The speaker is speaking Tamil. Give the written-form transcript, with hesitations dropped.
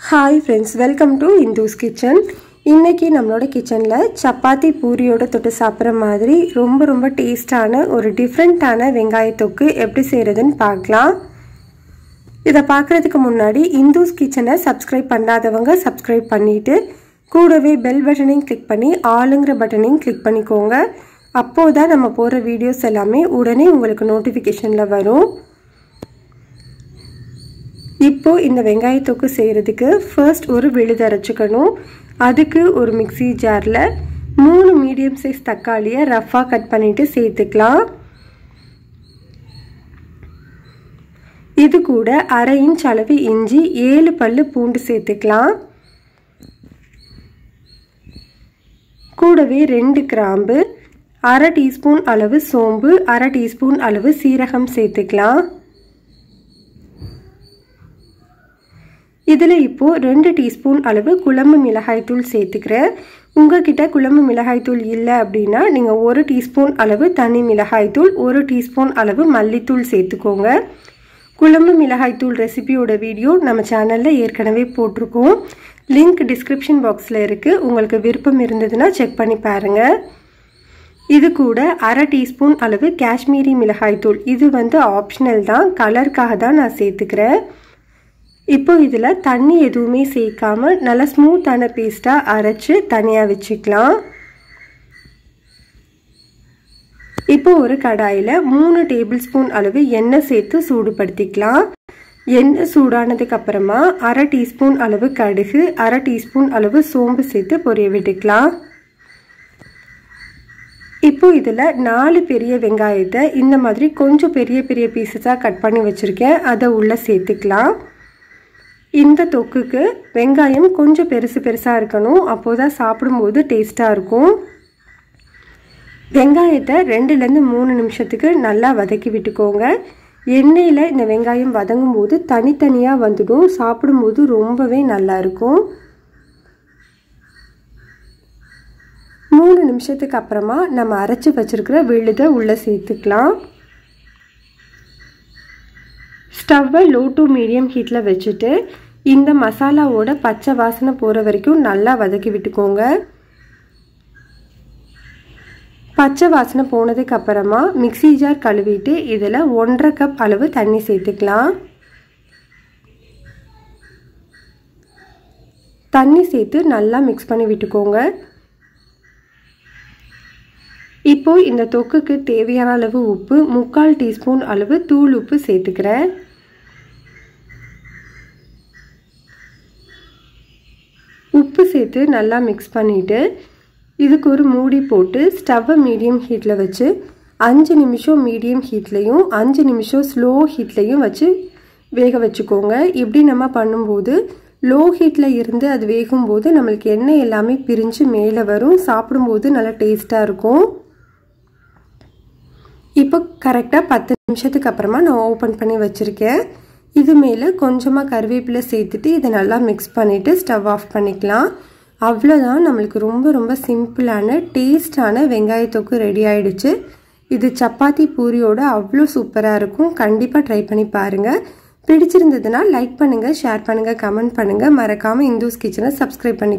Hi friends, welcome to Indhu's kitchen. இன்னைக்கு நம்மளோட கிச்சன்ல சப்பாத்தி பூரியோட தொட்டு சாப்பிடுற மாதிரி ரொம்ப டேஸ்டான ஒரு டிஃபரண்டான வெங்காய தொக்கு எப்படி செய்யறதுன்னு பார்க்கலாம். இத பார்க்கிறதுக்கு முன்னாடி Indhu's kitchen-ஐ subscribe பண்ணாதவங்க subscribe பண்ணிட்டு கூடவே bell button-ஐயும் click பண்ணி ஆல்ங்கற பட்டனையும் click பண்ணிக்கோங்க. அப்போதான் நம்ம போற வீடியோஸ் எல்லாமே உடனே உங்களுக்கு நோட்டிஃபிகேஷன்ல வரும். இப்போ இந்த வெங்காய தொக்கு செய்யிறதுக்கு ஃபர்ஸ்ட் ஒரு விழுது அரைச்சுக்கணும். அதுக்கு ஒரு மிக்ஸி ஜார்ல 3 மீடியம் சைஸ் தக்காளியை ரஃப்பா கட் பண்ணிட்டு சேர்த்துக்கலாம். இது கூட 1/2 இன்ச் அளவு இஞ்சி 7 பல்லு பூண்டு சேர்த்துக்கலாம். கூடவே 2 கிராம்பு 1/2 டீஸ்பூன் அளவு சோம்பு 1/2 டீஸ்பூன் அளவு சீரகம் சேர்த்துக்கலாம். இதில் இப்போ 2 டீஸ்பூன் அளவு குழம்பு மிளகாய் தூள் சேர்த்துக்கிறேன். உங்ககிட்ட குழம்பு மிளகாய் தூள் இல்லை அப்படின்னா நீங்கள் 1 டீஸ்பூன் அளவு தனி மிளகாய் தூள் 1 டீஸ்பூன் அளவு மல்லித்தூள் சேர்த்துக்கோங்க. குழம்பு மிளகாய் தூள் ரெசிபியோட வீடியோ நம்ம சேனலில் ஏற்கனவே போட்டிருக்கோம். லிங்க் டிஸ்கிரிப்ஷன் பாக்ஸில் இருக்குது. உங்களுக்கு விருப்பம் இருந்ததுன்னா செக் பண்ணி பாருங்கள். இது கூட 1/2 டீஸ்பூன் அளவு காஷ்மீரி மிளகாய் தூள். இது ஆப்ஷனல் தான், கலருக்காக தான் நான் சேர்த்துக்கிறேன். இப்போ இதில் தண்ணி எதுவுமே சேர்க்காம நல்லா ஸ்மூத்தான பேஸ்ட்டாக அரைச்சி தனியாக வச்சுக்கலாம். இப்போ ஒரு கடாயில் 3 டேபிள் ஸ்பூன் அளவு எண்ணெய் சேர்த்து சூடுபடுத்திக்கலாம். எண்ணெய் சூடானதுக்கு அப்புறமா 1/2 டீஸ்பூன் அளவு கடுகு 1/2 டீஸ்பூன் அளவு சோம்பு சேர்த்து பொரிய விட்டுக்கலாம். இப்போ இதில் 4 பெரிய வெங்காயத்தை இந்த மாதிரி கொஞ்சம் பெரிய பீசஸாக கட் பண்ணி வச்சுருக்கேன். அதை உள்ளே சேர்த்துக்கலாம். இந்த தொக்குக்கு வெங்காயம் கொஞ்சம் பெருசாக இருக்கணும். அப்போதான் சாப்பிடும்போது டேஸ்ட்டாக இருக்கும். வெங்காயத்தை 2லேருந்து 3 நிமிஷத்துக்கு நல்லா வதக்கி விட்டுக்கோங்க. எண்ணெயில் இந்த வெங்காயம் வதங்கும் போது தனித்தனியாக வந்துடும். சாப்பிடும்போது ரொம்பவே நல்லா இருக்கும். 3 நிமிஷத்துக்கு அப்புறமா நம்ம அரைச்சி வச்சிருக்கிற விழுதை உள்ளே சேர்த்துக்கலாம். ஸ்டவ்வை லோ டு மீடியம் ஹீட்டில் வச்சுட்டு இந்த மசாலாவோட பச்சை வாசனை போகிற வரைக்கும் நல்லா வதக்கி விட்டுக்கோங்க. பச்சை வாசனை போனதுக்கு அப்புறமா மிக்ஸி ஜார் கழுவிட்டு இதில் 1/2 கப் அளவு தண்ணி சேர்த்துக்கலாம். தண்ணி சேர்த்து நல்லா மிக்ஸ் பண்ணி விட்டுக்கோங்க. இப்போ இந்த தொக்குக்கு தேவையான அளவு உப்பு 3/4 டீஸ்பூன் அளவு தூள் உப்பு சேர்த்துக்கிறேன். உப்பு சேர்த்து நல்லா மிக்ஸ் பண்ணிவிட்டு இதுக்கு ஒரு மூடி போட்டு ஸ்டவ்வை மீடியம் ஹீட்டில் வச்சு 5 நிமிஷம் மீடியம் ஹீட்லேயும் 5 நிமிஷம் ஸ்லோ ஹீட்லேயும் வச்சு வேக வச்சுக்கோங்க. இப்படி நம்ம பண்ணும்போது லோ ஹீட்டில் இருந்து அது வேகும்போது நம்மளுக்கு எண்ணெய் எல்லாமே பிரிஞ்சு மேலே வரும். சாப்பிடும்போது நல்லா டேஸ்ட்டாக இருக்கும். இப்போ கரெக்டாக 10 நிமிஷத்துக்கு அப்புறமா நான் ஓப்பன் பண்ணி வச்சுருக்கேன். இது மேலே கொஞ்சமாக கருவேப்பிலை சேர்த்துட்டு இதை நல்லா மிக்ஸ் பண்ணிவிட்டு ஸ்டவ் ஆஃப் பண்ணிக்கலாம். அவ்வளோதான், நம்மளுக்கு ரொம்ப சிம்பிளான டேஸ்டான வெங்காய தொக்கு ரெடி ஆகிடுச்சு. இது சப்பாத்தி பூரியோட அவ்வளோ சூப்பராக இருக்கும். கண்டிப்பாக ட்ரை பண்ணி பாருங்கள். பிடிச்சிருந்ததுன்னா லைக் பண்ணுங்கள், ஷேர் பண்ணுங்கள், கமெண்ட் பண்ணுங்கள். மறக்காமல் இந்துஸ் கிச்சனை சப்ஸ்கிரைப் பண்ணி